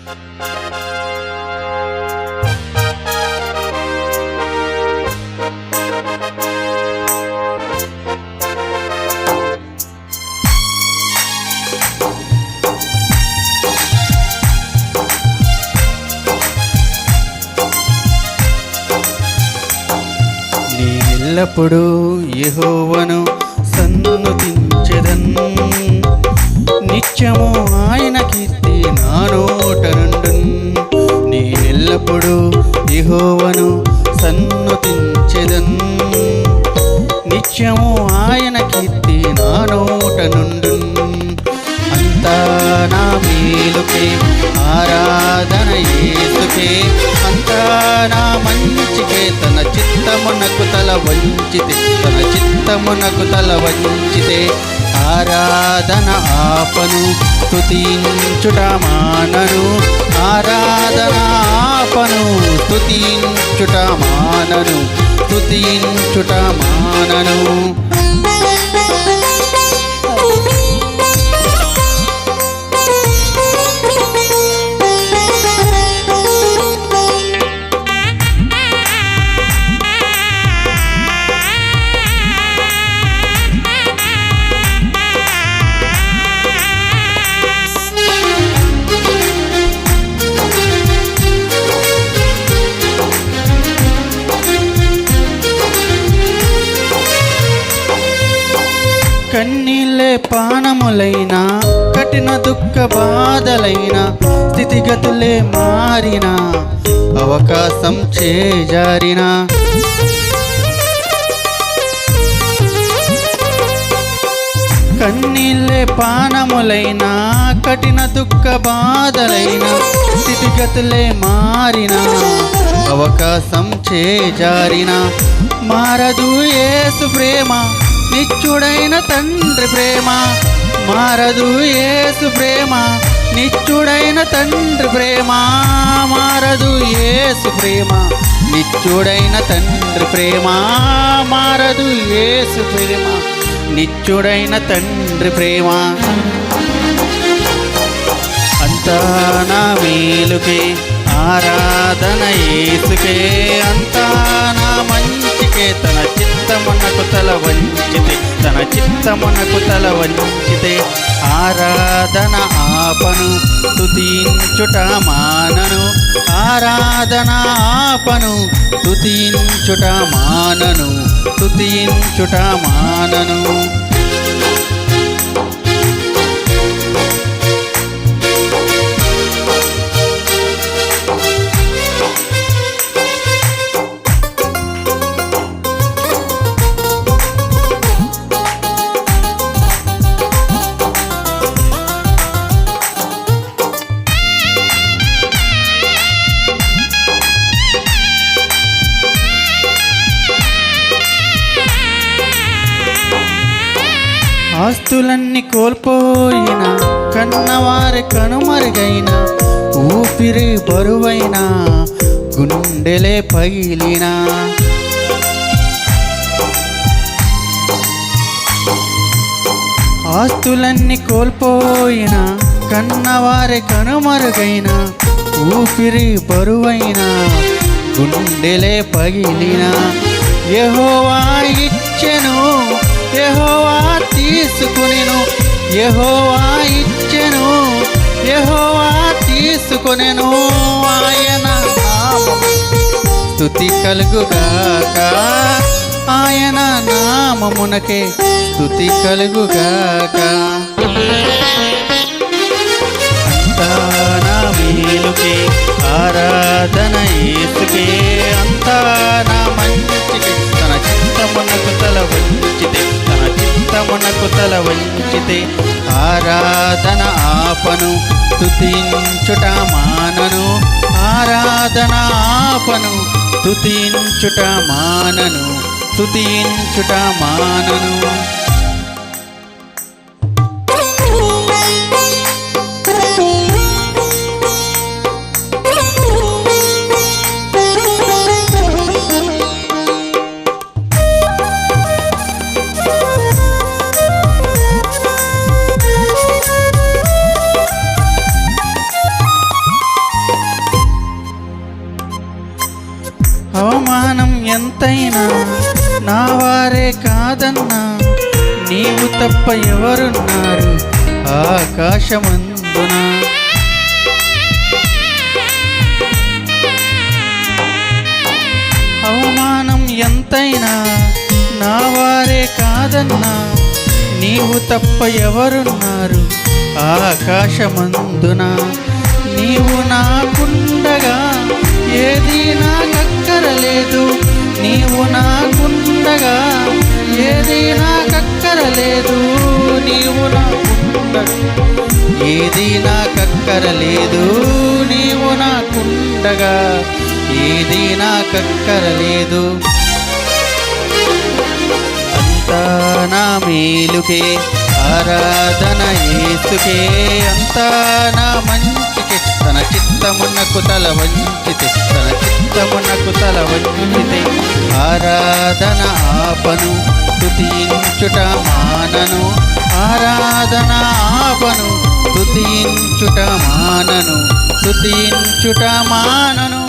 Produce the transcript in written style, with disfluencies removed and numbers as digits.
నేనెల్లప్పుడూ యెహోవాను సన్నుతించెదన్, నిత్యము ఆయన కీర్తి నా నోట నుండున్. నేనెల్లప్పుడూ యెహోవాను సన్నుతించెదన్, నిత్యము ఆయన కీర్తి నా నోట నుండున్. అంతా నా మేలుకే ఆరాధన యేసుకే, అంతా నా మంచికే. తన చిత్తమునకు తల వంచితే, తన చిత్తమునకు తల వంచితే ఆరాధన ఆపను, స్తుతించుట మానను. ఆరాధన ఆపను, స్తుతించుట మానను, స్తుతించుట మానను. కన్నీళ్ళే పానములైనా, కఠిన దుఃఖ బాధలైనా, స్థితిగతులే మారినా, అవకాశం చేజారినా, కన్నీళ్ళే పానములైనా, కఠిన దుఃఖ బాధలైనా, స్థితిగతులే మారినా, అవకాశం చేజారినా, మారదు యేసు ప్రేమ, నిత్యుడైన తండ్రి ప్రేమ. మారదు యేసు ప్రేమ, నిత్యుడైన తండ్రి ప్రేమ. మారదు యేసు ప్రేమ, నిత్యుడైన తండ్రి ప్రేమ. మారదు యేసు ప్రేమ, నిత్యుడైన తండ్రి ప్రేమ. అంతా నా మేలుకే ఆరాధన యేసుకే, అంతా నా మంచికే. తన చిత్తమునకు తల వంచితే, తన చిత్తమునకు తల వంచితే ఆరాధన ఆపను, స్తుతించుట మానను. ఆరాధన ఆపను, స్తుతించుట మానను, స్తుతించుట మానను. ఆస్తులన్నీ కోల్పోయిన, కన్నవారి కనుమరుగైన, ఊపిరి బరువైన, గుండెలే పగిలిన, ఆస్తులన్నీ కోల్పోయిన, కన్నవారి కనుమరుగైన, ఊపిరి బరువైన, గుండెలే పగిలిన, యెహోవా ఇచ్చెను, యెహోవా తీసుకునెను, యెహోవా ఇచ్చెను, యెహోవా తీసుకునెను. ఆయన నామము స్తుతి కలుగుగాక, ఆయన నామమునకే స్తుతి కలుగుగాక. అంతా నా మేలుకే ఆరాధన యేసుకే, అంతా నా మంచికే. తన చిత్తమునకు తల వంచితే, తన చిత్తమునకు తల వంచితే ఆరాధన ఆపను, స్తుతించుట మానను. ఆరాధన ఆపను, స్తుతించుట మానను, స్తుతించుట మానను. ఎంతైనా నా వారే కాదన్నా, నీవు తప్ప ఎవరున్నారు ఆకాశమందున. అవమానం ఎంతైనా నా వారే కాదన్నా, నీవు తప్ప ఎవరున్నారు ఆకాశమందున. నీవు నాకుండగా ఏది నాకక్కరలేదు, నీవు నాకుండగా ఏది నాకక్కరలేదు, నీవు నాకుండగా ఏది నాకక్కరలేదు, నీవు నాకుండగా ఏది నాకక్కరలేదు. అంతా నా మేలుకే ఆరాధన యేసుకే, అంతా నా మంచికే తన చిత్తమునకు తల వంచితే, తన చిత్తమునకు తల వంచితే. ఆరాధన ఆపను స్తుతించుట మానను, ఆరాధన ఆపను స్తుతించుట మానను, స్తుతించుట మానను.